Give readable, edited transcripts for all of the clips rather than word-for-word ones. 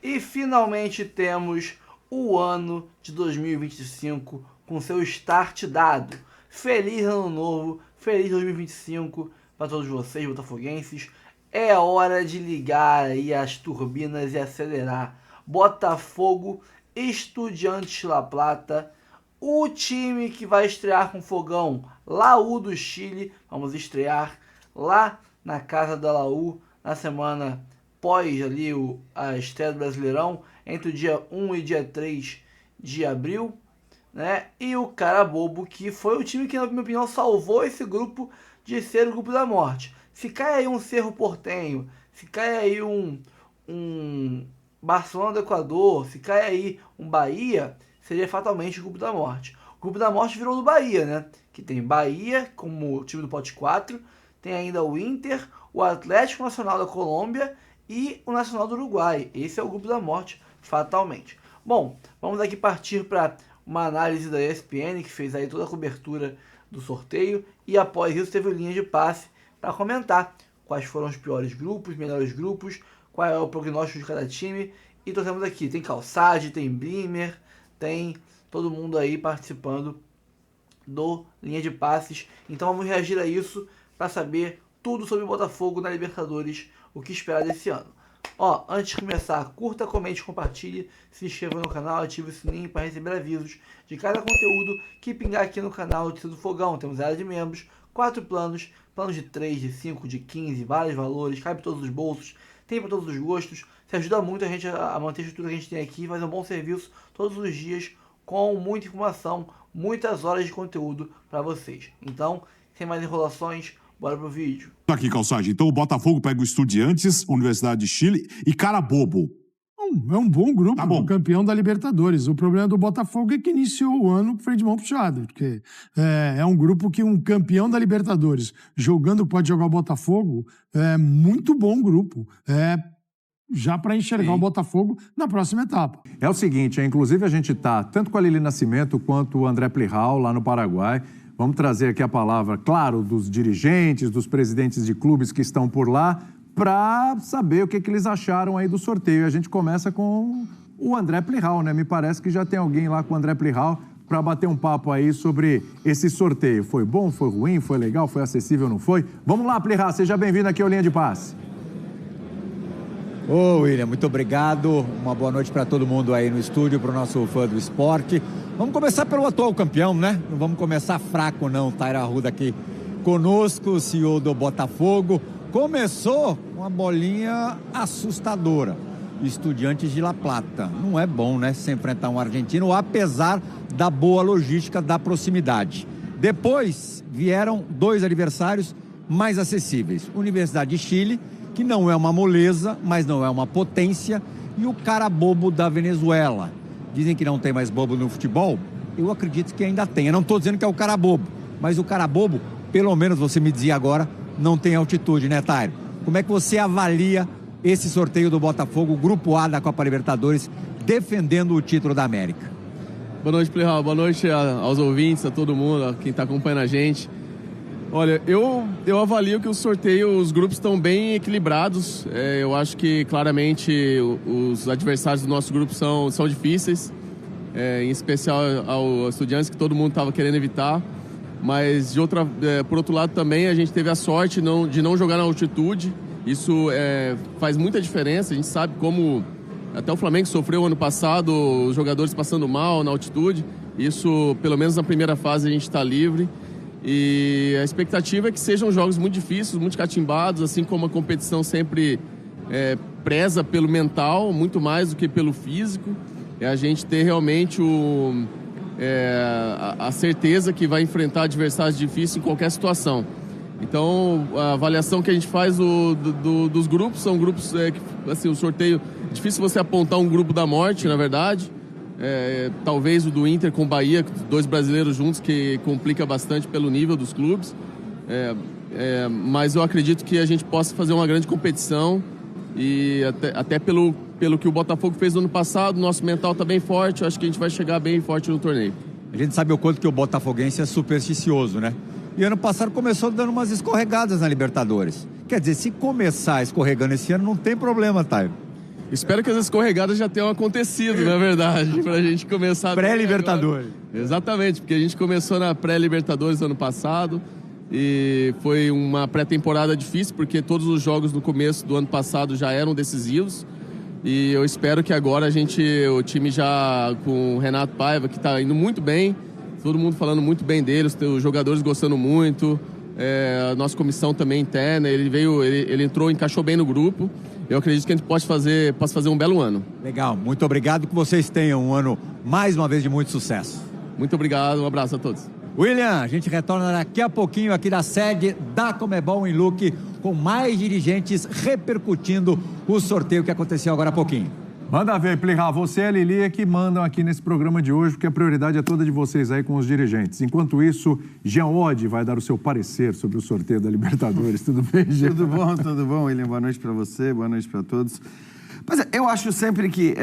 E finalmente temos o ano de 2025 com seu start dado. Feliz ano novo, feliz 2025 para todos vocês, botafoguenses. É hora de ligar aí as turbinas e acelerar. Botafogo, Estudiantes La Plata, o time que vai estrear com fogão, Laú do Chile. Vamos estrear lá na casa da Laú na semana pós ali a estreia do Brasileirão, entre o dia 1 e dia 3 de abril, né? E o Carabobo, que foi o time que, na minha opinião, salvou esse grupo de ser o grupo da morte. Se cai aí um Cerro Porteño, se cai aí um Barcelona do Equador, se cai aí um Bahia, seria fatalmente o grupo da morte. O grupo da morte virou do Bahia, né? Que tem Bahia como time do pote 4, tem ainda o Inter, o Atlético Nacional da Colômbia e o Nacional do Uruguai. Esse é o grupo da morte, fatalmente. Bom, vamos aqui partir para uma análise da ESPN, que fez aí toda a cobertura do sorteio, e após isso teve linha de passe para comentar quais foram os piores grupos, melhores grupos, qual é o prognóstico de cada time. E temos aqui, tem Calçade, tem Blimer, tem todo mundo aí participando do linha de passes. Então vamos reagir a isso para saber tudo sobre o Botafogo na Libertadores, o que esperar desse ano. Ó, antes de começar, curta, comente, compartilhe, se inscreva no canal, ative o sininho para receber avisos de cada conteúdo que pingar aqui no canal do Fogão. Temos área de membros, 4 planos de 3, de 5, de 15, vários valores, cabe todos os bolsos, tem para todos os gostos. Você ajuda muito a gente a manter a estrutura que a gente tem aqui, fazer um bom serviço todos os dias, com muita informação, muitas horas de conteúdo para vocês. Então, sem mais enrolações, bora pro vídeo. Aqui, Calçade. Então o Botafogo pega o Estudiantes, Universidade de Chile e Carabobo. É um bom grupo, Tá bom. Campeão da Libertadores. O problema do Botafogo é que iniciou o ano com freio de mão puxado, porque é um grupo que um campeão da Libertadores jogando pode jogar o Botafogo, é muito bom grupo. Já para enxergar o Botafogo na próxima etapa. É o seguinte, inclusive a gente está tanto com a Lili Nascimento quanto o André Plihal lá no Paraguai. Vamos trazer aqui a palavra, claro, dos dirigentes, dos presidentes de clubes que estão por lá, para saber o que eles acharam aí do sorteio. A gente começa com o André Plihal, né? Me parece que já tem alguém lá com o André Plihal para bater um papo aí sobre esse sorteio. Foi bom, foi ruim, foi legal, foi acessível, não foi? Vamos lá, Plihal, seja bem-vindo aqui ao Linha de Passe. Ô, William, muito obrigado. Uma boa noite para todo mundo aí no estúdio, para o nosso fã do esporte. Vamos começar pelo atual campeão, né? Não vamos começar fraco, não. Taira Arruda aqui conosco, o CEO do Botafogo. Começou uma bolinha assustadora. Estudiantes de La Plata. Não é bom, né? Se enfrentar um argentino, apesar da boa logística, da proximidade. Depois vieram 2 adversários mais acessíveis. Universidade de Chile, que não é uma moleza, mas não é uma potência, e o Carabobo da Venezuela. Dizem que não tem mais bobo no futebol, eu acredito que ainda tem. Eu não estou dizendo que é o Carabobo, mas o Carabobo, pelo menos você me dizia agora, não tem altitude, né, Tairo? Como é que você avalia esse sorteio do Botafogo, Grupo A da Copa Libertadores, defendendo o título da América? Boa noite, Plihal. Boa noite aos ouvintes, a todo mundo, a quem está acompanhando a gente. Olha, eu avalio que o sorteio, os grupos estão bem equilibrados. Eu acho que claramente os adversários do nosso grupo são difíceis, em especial ao Estudiantes, que todo mundo estava querendo evitar. Mas, por outro lado, também a gente teve a sorte de não jogar na altitude. Isso faz muita diferença. A gente sabe como até o Flamengo sofreu ano passado, os jogadores passando mal na altitude. Isso, pelo menos na primeira fase, a gente está livre. E a expectativa é que sejam jogos muito difíceis, muito catimbados, assim como a competição sempre preza pelo mental, muito mais do que pelo físico. É a gente ter realmente a certeza que vai enfrentar adversários difíceis em qualquer situação. Então, a avaliação que a gente faz dos grupos, são grupos, assim, o sorteio, é difícil você apontar um grupo da morte, na verdade. Talvez o do Inter com o Bahia, 2 brasileiros juntos, que complica bastante pelo nível dos clubes. Mas eu acredito que a gente possa fazer uma grande competição e até pelo que o Botafogo fez no ano passado, nosso mental está bem forte, eu acho que a gente vai chegar bem forte no torneio. A gente sabe o quanto que o botafoguense é supersticioso, né? E ano passado começou dando umas escorregadas na Libertadores. Quer dizer, se começar escorregando esse ano, não tem problema, Taio. Espero que as escorregadas já tenham acontecido, na verdade, pra gente começar... Pré-Libertadores. Exatamente, porque a gente começou na pré-Libertadores ano passado e foi uma pré-temporada difícil, porque todos os jogos no começo do ano passado já eram decisivos. E eu espero que agora o time já com o Renato Paiva, que está indo muito bem, todo mundo falando muito bem dele, os jogadores gostando muito, a nossa comissão também interna, ele entrou, encaixou bem no grupo. Eu acredito que a gente possa fazer um belo ano. Legal, muito obrigado, que vocês tenham um ano, mais uma vez, de muito sucesso. Muito obrigado, um abraço a todos. William, a gente retorna daqui a pouquinho aqui da sede da Conmebol em Luque, com mais dirigentes repercutindo o sorteio que aconteceu agora há pouquinho. Manda ver, Plihal, você e a Lili é que mandam aqui nesse programa de hoje, porque a prioridade é toda de vocês aí com os dirigentes. Enquanto isso, Jean Oddi vai dar o seu parecer sobre o sorteio da Libertadores. Tudo bem, Jean? Tudo bom, William? Boa noite para você, boa noite para todos. Mas eu acho sempre que,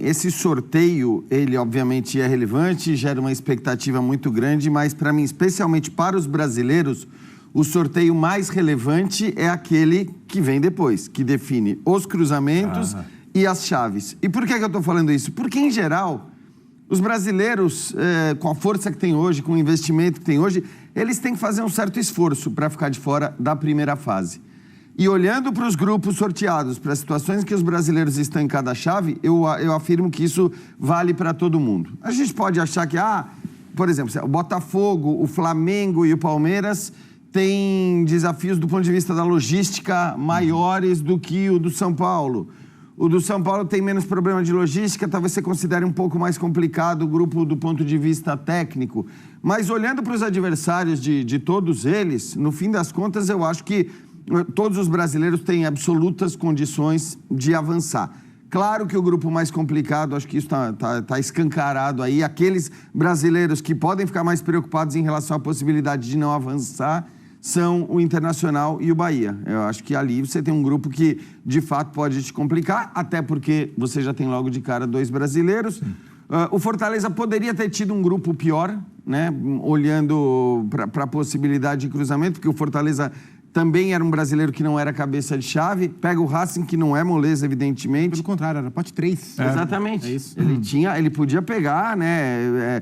esse sorteio, ele obviamente é relevante, gera uma expectativa muito grande, mas para mim, especialmente para os brasileiros, o sorteio mais relevante é aquele que vem depois, que define os cruzamentos e as chaves. E por que eu estou falando isso? Porque, em geral, os brasileiros, com a força que tem hoje, com o investimento que tem hoje, eles têm que fazer um certo esforço para ficar de fora da primeira fase. E olhando para os grupos sorteados, para as situações que os brasileiros estão em cada chave, eu afirmo que isso vale para todo mundo. A gente pode achar que, por exemplo, o Botafogo, o Flamengo e o Palmeiras têm desafios do ponto de vista da logística maiores do que o do São Paulo. O do São Paulo tem menos problema de logística, talvez você considere um pouco mais complicado o grupo do ponto de vista técnico. Mas olhando para os adversários de todos eles, no fim das contas, eu acho que todos os brasileiros têm absolutas condições de avançar. Claro que o grupo mais complicado, acho que isso tá escancarado aí, aqueles brasileiros que podem ficar mais preocupados em relação à possibilidade de não avançar são o Internacional e o Bahia. Eu acho que ali você tem um grupo que, de fato, pode te complicar, até porque você já tem logo de cara 2 brasileiros. O Fortaleza poderia ter tido um grupo pior, né? Olhando para a possibilidade de cruzamento, porque o Fortaleza também era um brasileiro que não era cabeça de chave. Pega o Racing, que não é moleza, evidentemente. Pelo contrário, era pote 3. Exatamente. É isso. Ele podia pegar, né?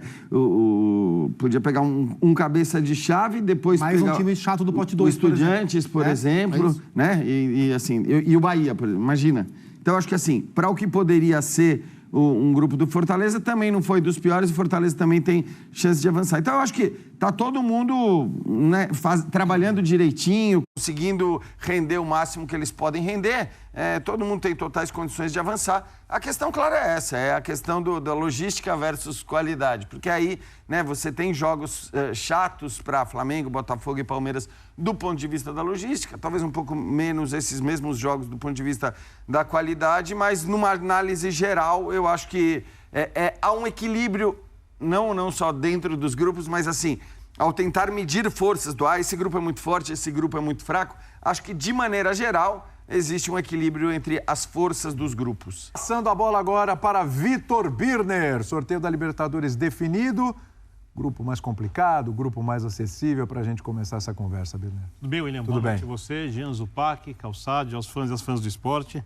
Podia pegar um cabeça de chave, depois mais pegar um time chato do pote o 2, Estudiantes, por exemplo, né? E o Bahia, por exemplo, imagina. Então, acho que assim, para o que poderia ser um grupo do Fortaleza, também não foi dos piores, o Fortaleza também tem chance de avançar. Então, eu acho que tá todo mundo, né, trabalhando direitinho, conseguindo render o máximo que eles podem render. Todo mundo tem totais condições de avançar. A questão, claro, é essa, é a questão da logística versus qualidade. Porque aí, né, você tem jogos chatos para Flamengo, Botafogo e Palmeiras do ponto de vista da logística, talvez um pouco menos esses mesmos jogos do ponto de vista da qualidade, mas numa análise geral, eu acho que há um equilíbrio, não só dentro dos grupos, mas assim, ao tentar medir forças do esse grupo é muito forte, esse grupo é muito fraco, acho que de maneira geral existe um equilíbrio entre as forças dos grupos. Passando a bola agora para Vitor Birner. Sorteio da Libertadores definido. Grupo mais complicado, grupo mais acessível para a gente começar essa conversa, Birner. Tudo bem, William? Tudo Boa bem. noite a você, Jean Zupac, Calçade, aos fãs e às fãs do esporte.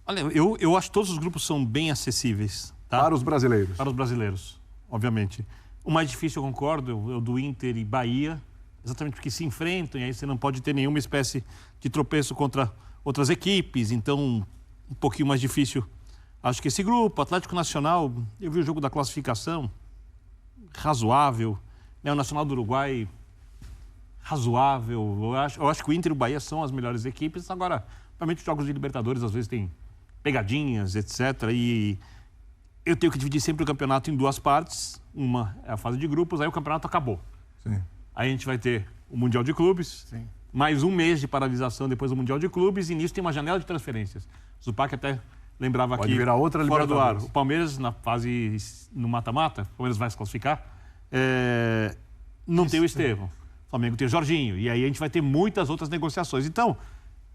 Olha, eu acho que todos os grupos são bem acessíveis. Tá? Para os brasileiros. Para os brasileiros, obviamente. O mais difícil, eu concordo, é o do Inter e Bahia, exatamente porque se enfrentam e aí você não pode ter nenhuma espécie de tropeço contra outras equipes, então um pouquinho mais difícil. Acho que esse grupo, Atlético Nacional, eu vi o jogo da classificação, razoável, né? O Nacional do Uruguai, razoável. Eu acho que o Inter e o Bahia são as melhores equipes. Agora, realmente os jogos de Libertadores às vezes tem pegadinhas, etc. E eu tenho que dividir sempre o campeonato em 2 partes. Uma é a fase de grupos, aí o campeonato acabou. Sim. Aí a gente vai ter o Mundial de Clubes, Sim. mais um mês de paralisação depois do Mundial de Clubes, e nisso tem uma janela de transferências. O Zupac até lembrava Pode aqui, virar outra fora do ar, Libertadores. o Palmeiras na fase, no mata-mata, o Palmeiras vai se classificar, não tem o Estevão. O Flamengo tem o Jorginho, e aí a gente vai ter muitas outras negociações. Então,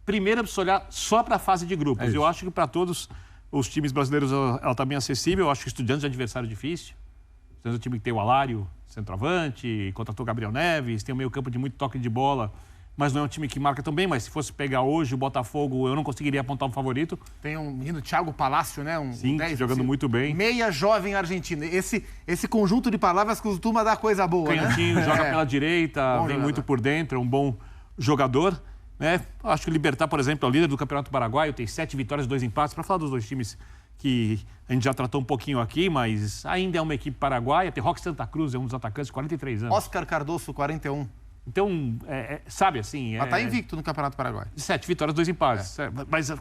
primeiro é preciso olhar só para a fase de grupos. Eu acho que para todos os times brasileiros ela está bem acessível. Eu acho que o Estudiantes é um adversário difícil. O Estudiantes é um time que tem o Alário, centroavante, contratou o Gabriel Neves, tem um meio campo de muito toque de bola, mas não é um time que marca tão bem. Mas se fosse pegar hoje o Botafogo, eu não conseguiria apontar um favorito. Tem um menino, Thiago Palácio, né? Sim, 10, jogando muito bem. Meia jovem argentino. Esse conjunto de palavras costuma dar coisa boa, Canhotinho, né? joga pela direita, Bom vem jogador. muito por dentro, é um bom jogador. Né? Acho que o Libertad, por exemplo, é o líder do Campeonato Paraguaio, tem 7 vitórias e 2 empates. Para falar dos dois times que a gente já tratou um pouquinho aqui, mas ainda é uma equipe paraguaia. Tem Roque Santa Cruz, é um dos atacantes de 43 anos. Oscar Cardoso, 41. Então, sabe assim... Mas tá invicto no Campeonato Paraguaio. 7 vitórias, 2 empates. Mas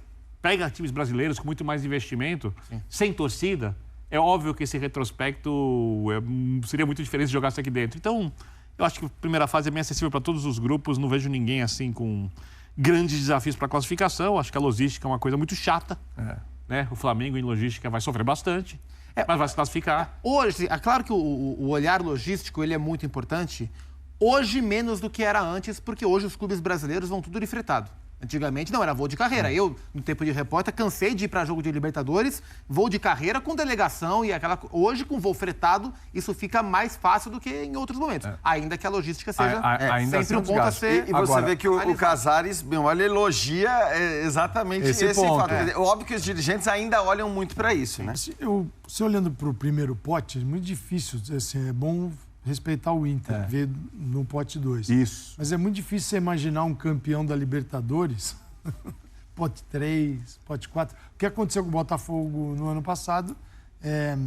pega times brasileiros com muito mais investimento, sem torcida, é óbvio que esse retrospecto seria muito diferente se jogasse aqui dentro. Então, eu acho que a primeira fase é bem acessível para todos os grupos, não vejo ninguém assim com grandes desafios para a classificação. Acho que a logística é uma coisa muito chata. Né? O Flamengo em logística vai sofrer bastante, mas vai se classificar. Hoje, é claro que o olhar logístico ele é muito importante. Hoje, menos do que era antes, porque hoje os clubes brasileiros vão tudo de fretado. Antigamente, não, era voo de carreira. Eu, no tempo de repórter, cansei de ir para jogo de Libertadores, voo de carreira com delegação e aquela... Hoje, com voo fretado, isso fica mais fácil do que em outros momentos. Ainda que a logística seja ainda sempre um ponto a ser... E você vê que o Casares, ele elogia exatamente esse ponto. fato. Óbvio que os dirigentes ainda olham muito para isso, né? Se olhando para o primeiro pote, é muito difícil. Assim, é bom respeitar o Inter, ver no pote 2. Isso. Mas é muito difícil você imaginar um campeão da Libertadores, pote 3, pote 4. O que aconteceu com o Botafogo no ano passado é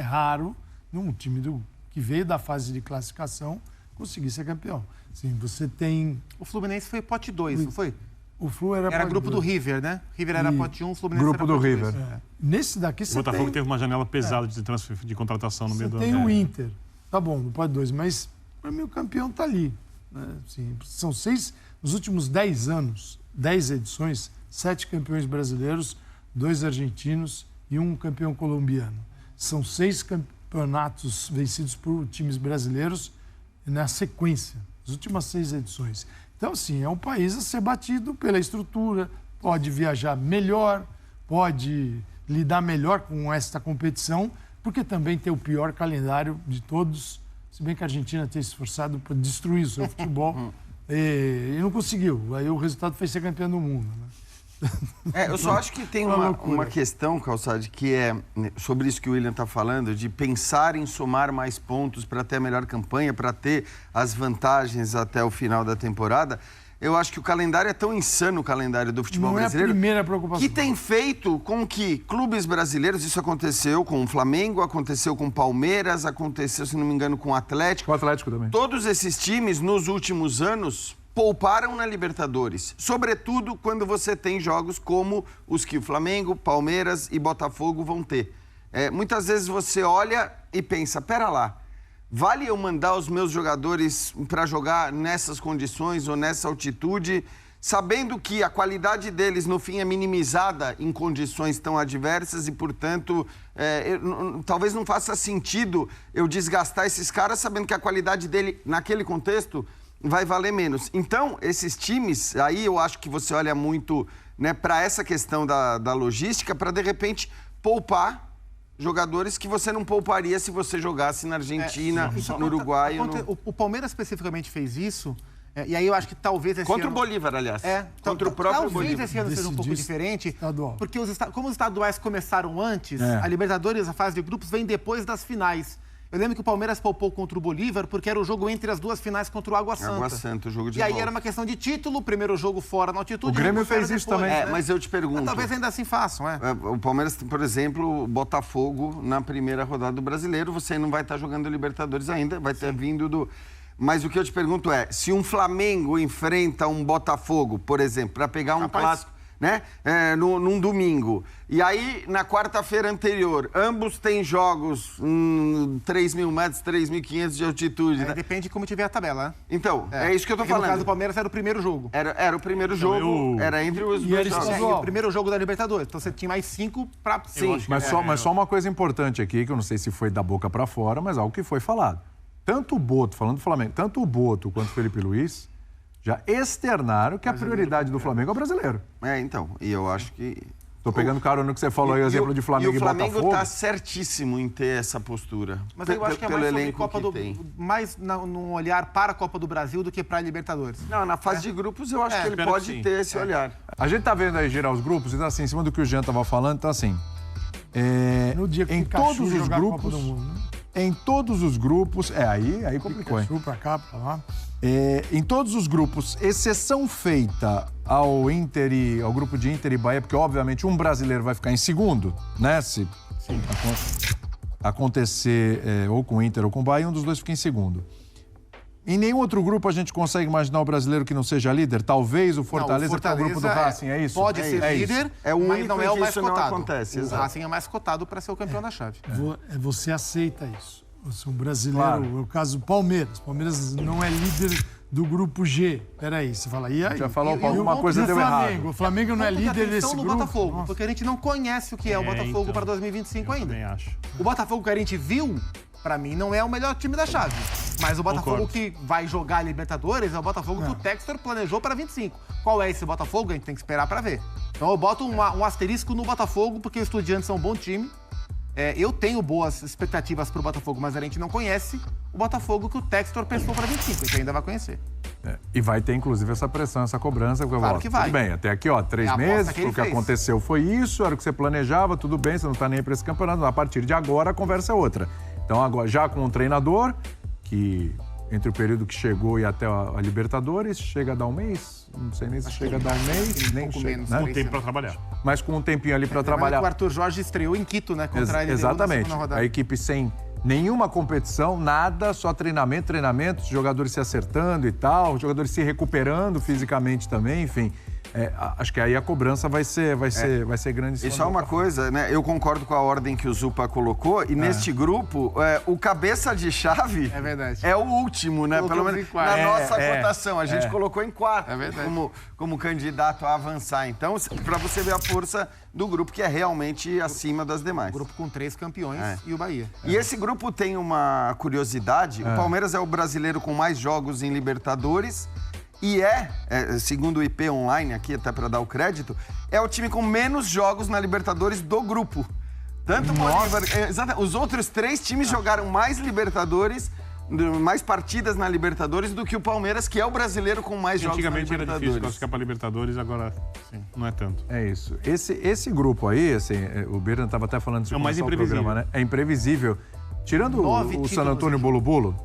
raro num time que veio da fase de classificação conseguir ser campeão. Assim, você tem... O Fluminense foi pote 2, não foi? O Flu era grupo 2. do River, né? River era pote 1, o Fluminense Grupo era do pote River. 2. Nesse daqui O você Botafogo teve uma janela pesada de contratação no meio do ano. Você tem o Inter, tá bom, no pote 2, mas para mim o campeão tá ali. Né? Assim, são 6, nos últimos 10 anos, 10 edições, 7 campeões brasileiros, 2 argentinos e 1 campeão colombiano. São 6 campeonatos vencidos por times brasileiros na sequência, as últimas 6 edições. Então, assim, é um país a ser batido pela estrutura, pode viajar melhor, pode lidar melhor com esta competição, porque também tem o pior calendário de todos, se bem que a Argentina tem se esforçado para destruir o seu futebol e não conseguiu. Aí o resultado foi ser campeão do mundo. Né? Eu só acho que tem uma questão, Calçade, que é sobre isso que o William está falando, de pensar em somar mais pontos para ter a melhor campanha, para ter as vantagens até o final da temporada. Eu acho que o calendário é tão insano, o calendário do futebol brasileiro, é a primeira preocupação. que tem feito com que clubes brasileiros, isso aconteceu com o Flamengo, aconteceu com o Palmeiras, aconteceu, se não me engano, com o Atlético. Com o Atlético também. Todos esses times, nos últimos anos, pouparam na Libertadores. Sobretudo quando você tem jogos como os que o Flamengo, Palmeiras e Botafogo vão ter. Muitas vezes você olha e pensa, pera lá, vale eu mandar os meus jogadores para jogar nessas condições ou nessa altitude, sabendo que a qualidade deles, no fim, é minimizada em condições tão adversas e, portanto, talvez não faça sentido eu desgastar esses caras sabendo que a qualidade dele, naquele contexto, vai valer menos. Então, esses times, aí eu acho que você olha muito, né, para essa questão da logística, para, de repente, poupar jogadores que você não pouparia se você jogasse na Argentina, no Uruguai. O Palmeiras especificamente fez isso, e aí eu acho que talvez esse Contra ano... o Bolívar, aliás. Contra o próprio Bolívar. Talvez esse ano seja um pouco diferente, estadual. porque como os estaduais começaram antes, a Libertadores, a fase de grupos, vem depois das finais. Eu lembro que o Palmeiras poupou contra o Bolívar porque era o jogo entre as duas finais contra o Água Santa. Água Santa, o jogo de E aí volta. era uma questão de título, primeiro jogo fora na altitude. O Grêmio fez isso também. Né? Mas eu te pergunto... Mas talvez ainda assim façam, O Palmeiras, por exemplo, Botafogo na primeira rodada do Brasileiro, você não vai estar jogando Libertadores ainda, vai ter vindo do... Mas o que eu te pergunto é, se um Flamengo enfrenta um Botafogo, por exemplo, para pegar um clássico, né? Num domingo. E aí, na quarta-feira anterior, ambos têm jogos 3.000 metros, 3.500 de altitude. Né? Depende de como tiver a tabela. Então, é isso que eu tô falando. No caso do Palmeiras era o primeiro jogo. Era o primeiro jogo, era entre os dois jogos. E o primeiro jogo da Libertadores. Então você tinha mais 5 para... Sim. Mas só uma coisa importante aqui, que eu não sei se foi da boca para fora, mas algo que foi falado. Tanto o Boto, falando do Flamengo, tanto o Boto quanto o Felipe Luiz já externaram que a prioridade do Flamengo é o brasileiro. Então, e eu acho que... Tô pegando carona no que você falou aí, o exemplo de Flamengo e Botafogo. E o Flamengo tá certíssimo em ter essa postura. Mas eu acho que é mais sobre Copa do... mais num olhar para a Copa do Brasil do que para a Libertadores. Não, na fase de grupos eu acho que ele pode ter esse olhar. A gente tá vendo aí girar os grupos, então assim, em cima do que o Jean tava falando, então assim... No dia que em Pikachu todos os jogar a grupos, Copa do Mundo, né? Em todos os grupos... aí complicou, hein? Pikachu pra cá, pra lá. Em todos os grupos, exceção feita ao grupo de Inter e Bahia, porque obviamente um brasileiro vai ficar em segundo, né? Se acontecer ou com o Inter ou com o Bahia, um dos dois fica em segundo. Em nenhum outro grupo a gente consegue imaginar o brasileiro que não seja líder? Talvez o Fortaleza, que é o grupo do Racing, é isso? Pode ser líder, é o mas não é o mais isso cotado. não acontece. O Racing é mais cotado para ser o campeão da chave. Você aceita isso. O brasileiro, no caso do Palmeiras. Palmeiras não é líder do grupo G. Peraí, você fala, e aí? Já falou alguma coisa deu errado. O Flamengo não é líder desse grupo. Botafogo, porque a gente não conhece o que é o Botafogo então, para 2025 ainda. Também acho. O Botafogo que a gente viu, para mim, não é o melhor time da chave. Mas o Botafogo que vai jogar a Libertadores é o Botafogo que o Textor planejou para 25. Qual é esse Botafogo? A gente tem que esperar para ver. Então eu boto um asterisco no Botafogo, porque os Estudiantes são um bom time. Eu tenho boas expectativas pro Botafogo, mas a gente não conhece o Botafogo que o Textor pensou para 25. A gente ainda vai conhecer. E vai ter, inclusive, essa pressão, essa cobrança. Claro que vai. Tudo bem, até aqui, 3 meses, o que aconteceu foi isso, era o que você planejava, tudo bem, você não tá nem aí pra esse campeonato. A partir de agora, a conversa é outra. Então, agora, já com um treinador, que entre o período que chegou e até a Libertadores, chega a dar um mês? Não sei nem se chega a dar um mês, nem chega, menos, né? Com tempo para trabalhar. Mas com um tempinho ali para trabalhar. O Arthur Jorge estreou em Quito, né? Contra ele. Exatamente. A equipe sem nenhuma competição, nada, só treinamento, os jogadores se acertando e tal, os jogadores se recuperando fisicamente também, enfim. Acho que aí a cobrança vai ser grande. E só uma coisa, né? Eu concordo com a ordem que o Zupa colocou, e neste grupo, o cabeça de chave é o último, né? Pelo menos na nossa votação. A gente colocou em quarto como candidato a avançar. Então, para você ver a força do grupo, que é realmente acima das demais. Grupo com 3 campeões e o Bahia. E esse grupo tem uma curiosidade. O Palmeiras é o brasileiro com mais jogos em Libertadores. E segundo o IP Online, aqui até para dar o crédito, é o time com menos jogos na Libertadores do grupo. Tanto o Bolívar... os outros 3 times jogaram mais Libertadores, mais partidas na Libertadores do que o Palmeiras, que é o brasileiro com mais jogos na Libertadores. Antigamente era difícil classificar para Libertadores, agora não é tanto. É isso. Esse grupo aí, assim, o Berna estava até falando disso. É o mais imprevisível. Programa, né? É imprevisível. Tirando o San Antônio Bolo-Bolo,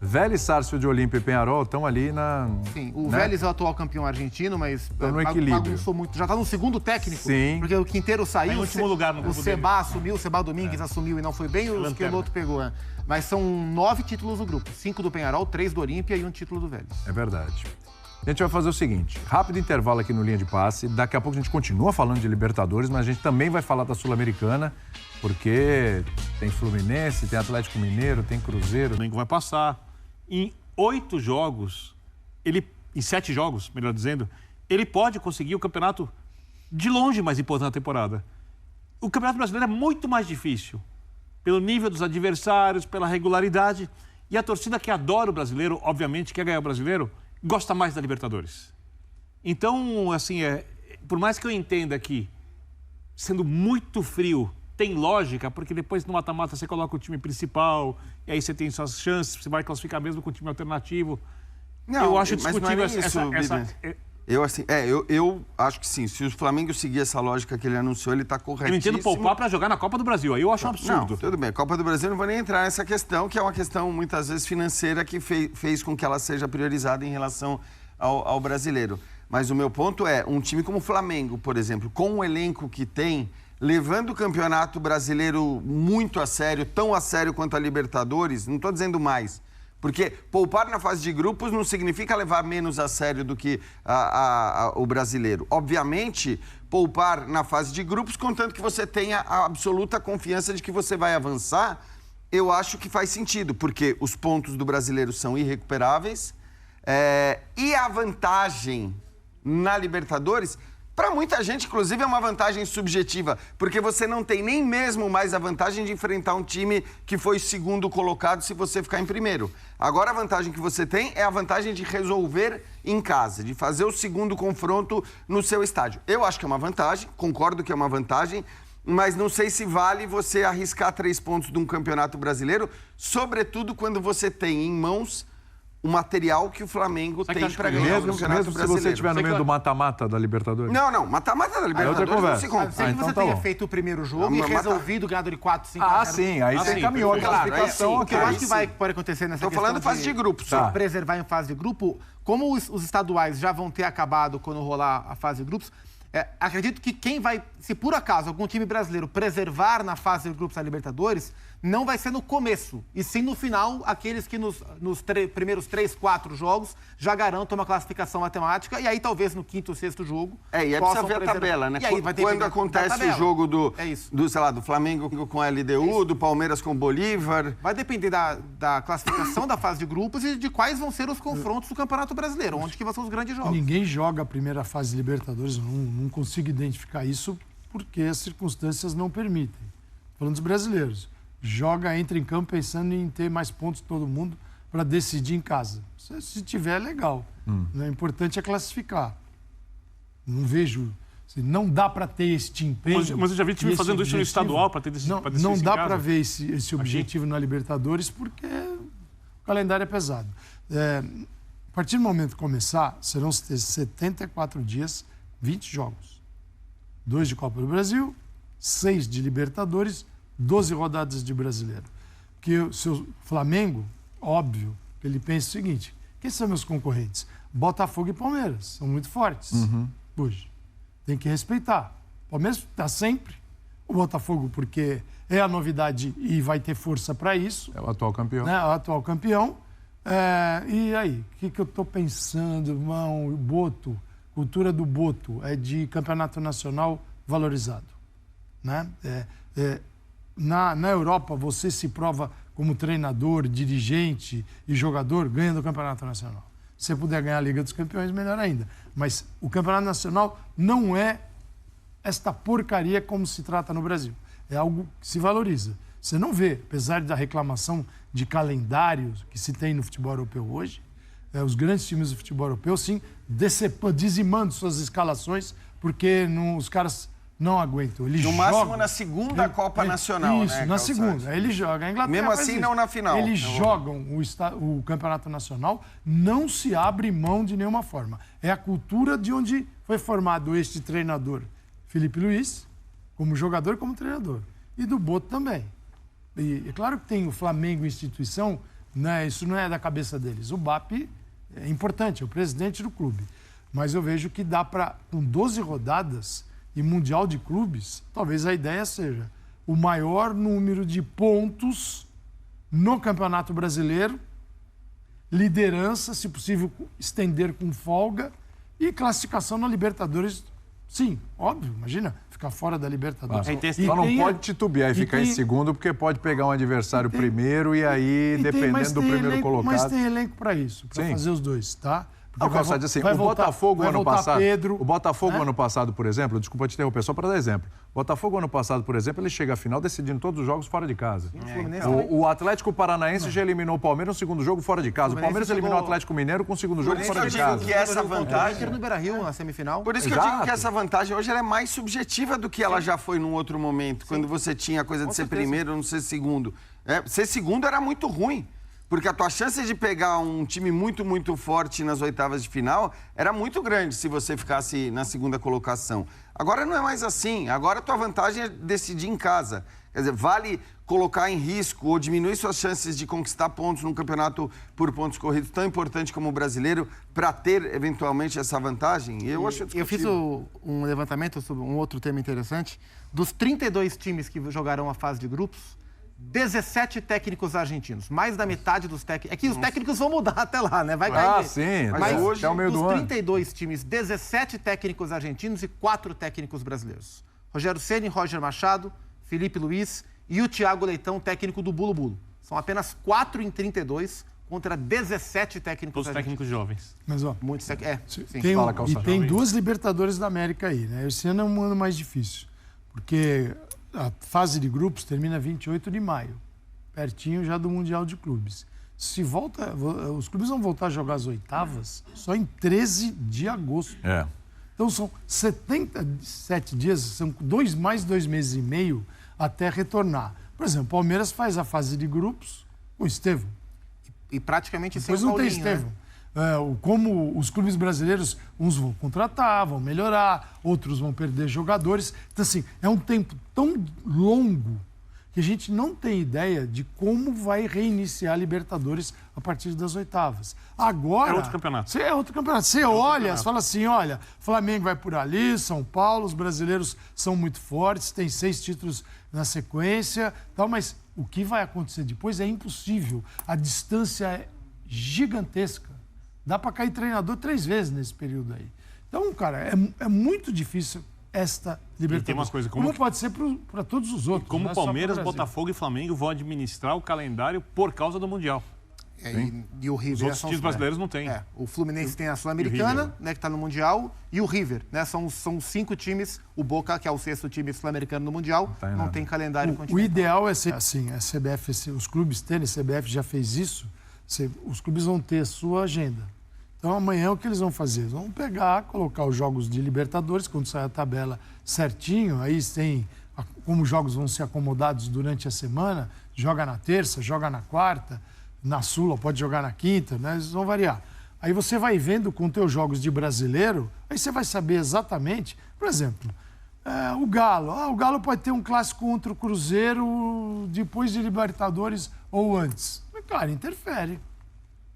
Vélez, Sarsfield, Olímpia e Peñarol estão ali na... Sim, o Vélez é o atual campeão argentino, mas no equilíbrio. Bagunçou muito. Já está no segundo técnico. Sim. Porque o Quinteiro saiu. Tá em último lugar no grupo O Seba assumiu, o Seba Domingues assumiu e não foi bem, o Esqueloto pegou. Mas são 9 títulos no grupo. 5 do Peñarol, 3 do Olímpia e 1 título do Vélez. É verdade. A gente vai fazer o seguinte, rápido intervalo aqui no Linha de Passe. Daqui a pouco a gente continua falando de Libertadores, mas a gente também vai falar da Sul-Americana, porque tem Fluminense, tem Atlético Mineiro, tem Cruzeiro. O Flamengo vai passar. Em 8 jogos, em 7 jogos, melhor dizendo, ele pode conseguir o campeonato de longe mais importante da temporada. O Campeonato Brasileiro é muito mais difícil, pelo nível dos adversários, pela regularidade. E a torcida que adora o brasileiro, obviamente, quer ganhar o brasileiro, gosta mais da Libertadores. Então, assim, por mais que eu entenda que, sendo muito frio, tem lógica, porque depois no mata-mata você coloca o time principal, e aí você tem suas chances, você vai classificar mesmo com o time alternativo. Não, eu acho discutível Eu acho que sim. Se o Flamengo seguir essa lógica que ele anunciou, ele está corretíssimo. Eu entendo poupar para jogar na Copa do Brasil, aí eu acho um absurdo. Não, tudo bem. A Copa do Brasil não vou nem entrar nessa questão, que é uma questão muitas vezes financeira que fez com que ela seja priorizada em relação ao brasileiro. Mas o meu ponto é, um time como o Flamengo, por exemplo, com o elenco que tem, levando o Campeonato Brasileiro muito a sério, tão a sério quanto a Libertadores, não estou dizendo mais, porque poupar na fase de grupos não significa levar menos a sério do que o brasileiro. Obviamente, poupar na fase de grupos, contanto que você tenha a absoluta confiança de que você vai avançar, eu acho que faz sentido, porque os pontos do brasileiro são irrecuperáveis e a vantagem na Libertadores Para muita gente, inclusive, é uma vantagem subjetiva, porque você não tem nem mesmo mais a vantagem de enfrentar um time que foi segundo colocado se você ficar em primeiro. Agora, a vantagem que você tem é a vantagem de resolver em casa, de fazer o segundo confronto no seu estádio. Eu acho que é uma vantagem, concordo que é uma vantagem, mas não sei se vale você arriscar 3 pontos de um campeonato brasileiro, sobretudo quando você tem em mãos o material que o Flamengo tem para ganhar o Campeonato Brasileiro. Mesmo se você estiver no meio do mata-mata da Libertadores? Não. Mata-mata da Libertadores não se conta. Sei que você tenha feito o primeiro jogo e resolvido ganhar de 4, 5 a 0. Sim. Aí você encaminhou a classificação. O que eu acho que pode acontecer nessa questão... Estou falando fase de grupo. Só preservar em fase de grupo. Como os estaduais já vão ter acabado quando rolar a fase de grupos, acredito que quem vai, se por acaso algum time brasileiro preservar na fase de grupos da Libertadores, não vai ser no começo, e sim no final, aqueles que nos primeiros 3, 4 jogos já garantam uma classificação matemática, e aí talvez no 5º ou 6º jogo... E aí precisa ver a tabela, né? Quando acontece o jogo do Flamengo com a LDU, do Palmeiras com o Bolívar... Vai depender da classificação da fase de grupos e de quais vão ser os confrontos do Campeonato Brasileiro, onde que vão ser os grandes jogos. Ninguém joga a primeira fase de Libertadores, não consigo identificar isso porque as circunstâncias não permitem. Falando dos brasileiros, entra em campo pensando em ter mais pontos que todo mundo para decidir em casa. Se tiver, é legal. O importante é classificar. Não vejo... Não dá para ter este empenho... Mas eu já vi time fazendo isso no estadual para ter decidido. Não dá para ver esse objetivo na Libertadores porque o calendário é pesado. A partir do momento que começar, serão 74 dias, 20 jogos. 2 de Copa do Brasil, 6 de Libertadores, 12 rodadas de Brasileiro. Porque o seu Flamengo, óbvio, ele pensa o seguinte: quem são meus concorrentes? Botafogo e Palmeiras, são muito fortes hoje. Tem que respeitar. O Palmeiras está sempre. O Botafogo, porque é a novidade e vai ter força para isso. É o atual campeão. Né? O atual campeão. E aí, o que eu estou pensando, irmão? O Boto, cultura do Boto, é de campeonato nacional valorizado. Né? Na Europa, você se prova como treinador, dirigente e jogador ganhando o campeonato nacional. Se você puder ganhar a Liga dos Campeões, melhor ainda. Mas o campeonato nacional não é esta porcaria como se trata no Brasil. É algo que se valoriza. Você não vê, apesar da reclamação de calendário que se tem no futebol europeu hoje, os grandes times do futebol europeu, sim, dizimando suas escalações, porque os caras não aguentam. Eles no máximo na segunda Copa Nacional, isso, né? Na segunda. Eles jogam. A Inglaterra mesmo assim, não na final. Eles jogam o Campeonato Nacional, não se abre mão de nenhuma forma. É a cultura de onde foi formado este treinador, Felipe Luiz, como jogador e como treinador. E do Boto também. E é claro que tem o Flamengo instituição, né? Isso não é da cabeça deles. O BAP é importante, é o presidente do clube. Mas eu vejo que dá para, com 12 rodadas e Mundial de Clubes, talvez a ideia seja o maior número de pontos no Campeonato Brasileiro, liderança, se possível, estender com folga e classificação na Libertadores. Sim, óbvio, imagina, ficar fora da Libertadores. Só não pode titubear e ficar em segundo, porque pode pegar um adversário primeiro e aí, dependendo do primeiro colocado... Mas tem elenco para isso, para fazer os dois, tá? Assim, o Botafogo ano passado, o Botafogo ano passado, por exemplo, desculpa te interromper, só para dar exemplo. O Botafogo ano passado, por exemplo, ele chega à final decidindo todos os jogos fora de casa. O Atlético Paranaense já eliminou o Palmeiras no segundo jogo fora de casa. O Palmeiras eliminou o Atlético Mineiro com o segundo jogo fora de casa. Que essa vantagem no Beira-Rio na semifinal. Por isso que eu digo que essa vantagem hoje ela é mais subjetiva do que ela já foi num outro momento, quando você tinha a coisa de ser primeiro ou não ser segundo. Ser segundo era muito ruim. Porque a tua chance de pegar um time muito, muito forte nas oitavas de final era muito grande se você ficasse na segunda colocação. Agora não é mais assim. Agora a tua vantagem é decidir em casa. Quer dizer, vale colocar em risco ou diminuir suas chances de conquistar pontos num campeonato por pontos corridos tão importante como o brasileiro para ter, eventualmente, essa vantagem? Eu acho discutível. Eu fiz um levantamento sobre um outro tema interessante. Dos 32 times que jogarão a fase de grupos, 17 técnicos argentinos, mais da metade dos técnicos. É que os técnicos vão mudar até lá, né? Vai cair. Sim. Mas hoje, é o meio dos do 32 times, 17 técnicos argentinos e 4 técnicos brasileiros. Rogério Ceni, Roger Machado, Felipe Luiz e o Thiago Leitão, técnico do Bulo Bulo. São apenas 4 em 32, contra 17 técnicos Todos técnicos jovens. Mas, ó, Muitos sim. tem, Fala, e Calçado. tem 2 Libertadores da América aí, né? Esse ano é um ano mais difícil, porque a fase de grupos termina 28 de maio, pertinho já do Mundial de Clubes. Os clubes vão voltar a jogar as oitavas só em 13 de agosto. Então são 77 dias, são mais 2 meses e meio até retornar. Por exemplo, o Palmeiras faz a fase de grupos com o Estevão. E praticamente Depois sem o não tem Paulinho, Estevão. né? Como os clubes brasileiros, uns vão contratar, vão melhorar, outros vão perder jogadores. Então, assim, é um tempo tão longo que a gente não tem ideia de como vai reiniciar a Libertadores a partir das oitavas. Agora... É outro campeonato. É outro campeonato. Você olha, você fala assim, olha, Flamengo vai por ali, São Paulo, os brasileiros são muito fortes, tem 6 títulos na sequência, tal, mas o que vai acontecer depois é impossível. A distância é gigantesca. Dá para cair treinador 3 vezes nesse período aí. Então, cara, é muito difícil esta Libertadores. E tem uma coisa, como pode ser para todos os outros. Como não é só pro Palmeiras, Brasil. Botafogo e Flamengo vão administrar o calendário por causa do Mundial. E o River... Os outros times brasileiros não têm. O Fluminense tem a Sul-Americana, né, que está no Mundial, e o River, né? São 5 times. O Boca, que é o 6º time sul-americano no Mundial, não tem calendário O continental. ideal é ser assim, a CBF, os clubes terem, a CBF já fez isso, os clubes vão ter a sua agenda. Então amanhã o que eles vão fazer? Eles vão pegar, colocar os jogos de Libertadores, quando sair a tabela certinho, aí tem como os jogos vão ser acomodados durante a semana, joga na terça, joga na quarta, na Sula, pode jogar na quinta, né? Eles vão variar. Aí você vai vendo com teus jogos de brasileiro, aí você vai saber exatamente, por exemplo, o Galo. O Galo pode ter um clássico contra o Cruzeiro depois de Libertadores ou antes. Mas, cara, interfere.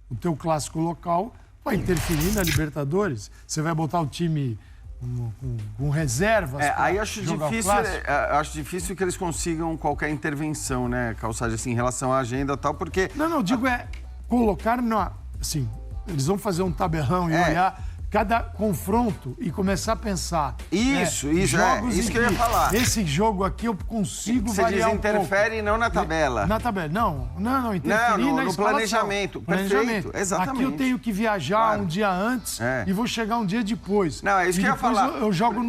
O teu clássico local vai interferir na Libertadores. Você vai botar o time com reservas. Aí acho difícil que eles consigam qualquer intervenção, né, Calçade, assim, em relação à agenda e tal, porque... Não, digo colocar assim, eles vão fazer um tabelão e olhar cada confronto e começar a pensar. Isso que eu ia falar. Esse jogo aqui eu consigo variar diz interfere não na tabela. Na tabela, não, interferir no planejamento. Perfeito, exatamente. Aqui eu tenho que viajar um dia antes e vou chegar um dia depois. Não, é isso que eu ia falar. Eu jogo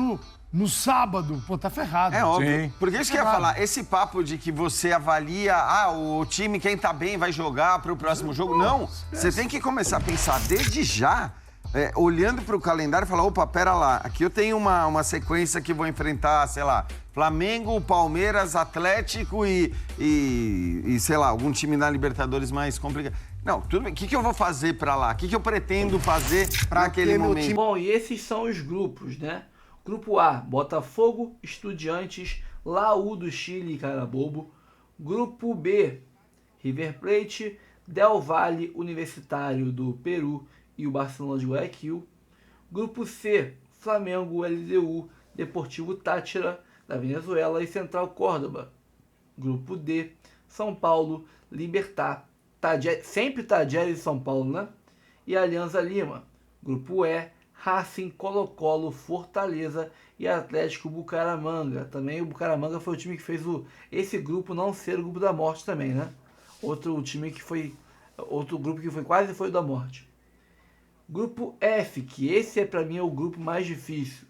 no sábado, tá ferrado. É óbvio. Sim. Porque isso que eu ia falar, esse papo de que você avalia, o time, quem tá bem vai jogar pro próximo jogo. Não, você tem que começar a pensar desde já, olhando pro calendário e falar, opa, pera lá, aqui eu tenho uma sequência que vou enfrentar, sei lá, Flamengo, Palmeiras, Atlético e sei lá, algum time na Libertadores mais complicado. Não, tudo bem. O que eu vou fazer pra lá? O que eu pretendo fazer pra aquele momento? Bom, e esses são os grupos, né? Grupo A, Botafogo, Estudiantes, Laú do Chile e Carabobo. Grupo B, River Plate, Del Valle, Universitário do Peru e o Barcelona de Guayaquil. Grupo C, Flamengo, LDU, Deportivo Táchira, da Venezuela e Central Córdoba. Grupo D, São Paulo, Libertad, sempre Tajeres e São Paulo, né? E Alianza Lima. Grupo E, Racing, Colo-Colo, Fortaleza e Atlético Bucaramanga. Também o Bucaramanga foi o time que fez esse grupo não ser o grupo da morte também, né? Outro grupo que quase foi o da morte. Grupo F, que esse para mim é o grupo mais difícil.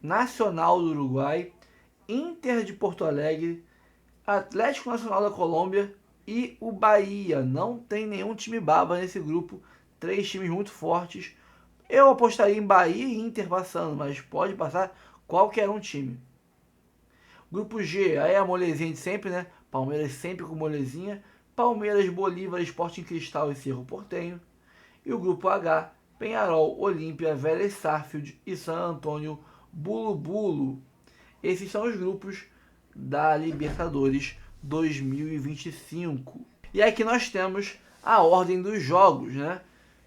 Nacional do Uruguai, Inter de Porto Alegre, Atlético Nacional da Colômbia e o Bahia. Não tem nenhum time baba nesse grupo. 3 times muito fortes. Eu apostaria em Bahia e Inter passando, mas pode passar qualquer um time. Grupo G, aí é a molezinha de sempre, né? Palmeiras sempre com molezinha. Palmeiras, Bolívar, Sporting Cristal e Cerro Porteño. E o grupo H, Peñarol, Olímpia, Vélez Sarsfield e San Antônio Bulu Bulu. Esses são os grupos da Libertadores 2025. E aqui nós temos a ordem dos jogos, né?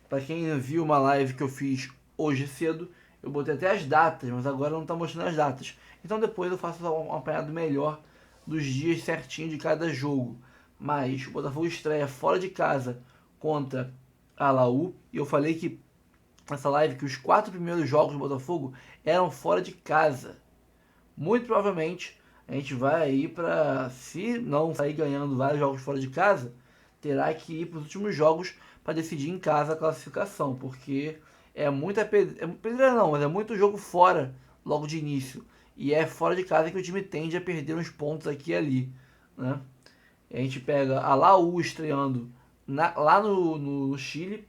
Para quem viu uma live que eu fiz hoje cedo, eu botei até as datas, mas agora não está mostrando as datas. Então depois eu faço um apanhado melhor dos dias certinho de cada jogo. Mas o Botafogo estreia fora de casa contra a Laú. E eu falei que nessa live que os 4 primeiros jogos do Botafogo eram fora de casa. Muito provavelmente a gente vai aí para, se não sair ganhando vários jogos fora de casa, terá que ir para os últimos jogos para decidir em casa a classificação, porque é muita pedreira não, mas é muito jogo fora logo de início. E é fora de casa que o time tende a perder uns pontos aqui e ali, né? A gente pega a Laú estreando lá no Chile.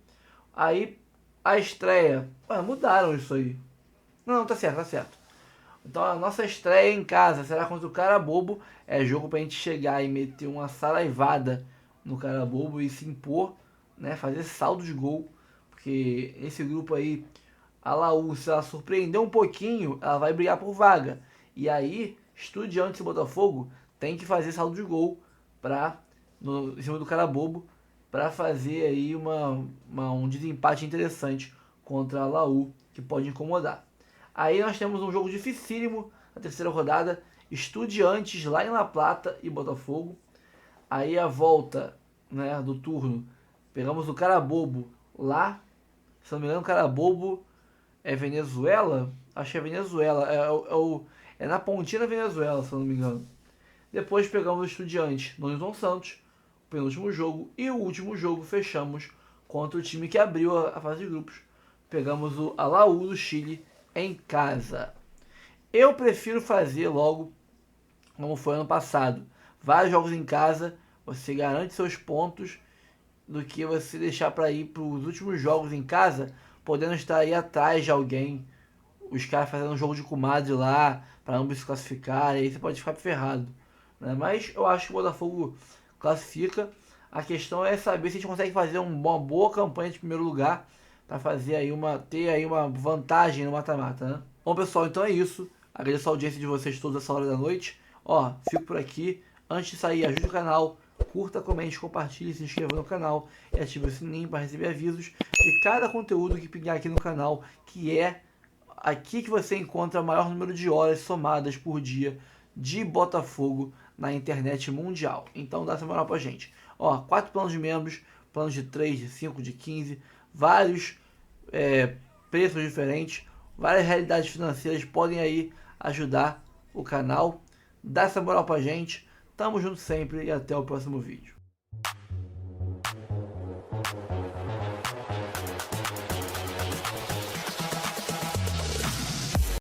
Aí a estreia... mudaram isso aí. Não, tá certo. Então a nossa estreia em casa será contra o Carabobo. É jogo pra gente chegar e meter uma saraivada no Carabobo e se impor, né? Fazer saldo de gol. Porque esse grupo aí, a Laú, se ela surpreender um pouquinho, ela vai brigar por vaga. E aí, Estudiantes e Botafogo tem que fazer saldo de gol em cima do Carabobo para fazer aí um desempate interessante contra a Laú, que pode incomodar. Aí nós temos um jogo dificílimo na terceira rodada, Estudiantes lá em La Plata e Botafogo. Aí a volta, né, do turno, pegamos o Carabobo lá, se não me engano, o Carabobo é Venezuela? Acho que é Venezuela, é na pontinha da Venezuela, se eu não me engano. Depois pegamos o Estudiantes no Newton Santos, o penúltimo jogo, e o último jogo fechamos contra o time que abriu a fase de grupos. Pegamos o Laú do Chile em casa. Eu prefiro fazer logo como foi ano passado. Vários jogos em casa, você garante seus pontos, do que você deixar para ir para os últimos jogos em casa, podendo estar aí atrás de alguém, os caras fazendo um jogo de comadre lá, para ambos se classificarem, aí você pode ficar ferrado, né? Mas eu acho que o Botafogo classifica. A questão é saber se a gente consegue fazer uma boa campanha de primeiro lugar, para fazer aí ter aí uma vantagem no mata-mata, né? Bom, pessoal, então é isso. Agradeço a audiência de vocês todos essa hora da noite. Fico por aqui. Antes de sair, ajude o canal, curta, comente, compartilhe, se inscreva no canal e ative o sininho para receber avisos de cada conteúdo que pingar aqui no canal, que é aqui que você encontra o maior número de horas somadas por dia de Botafogo na internet mundial. Então dá essa moral pra gente. 4 planos de membros, planos de 3, de 5, de 15, vários preços diferentes, várias realidades financeiras podem aí ajudar o canal. Dá essa moral pra gente. Tamo junto sempre e até o próximo vídeo.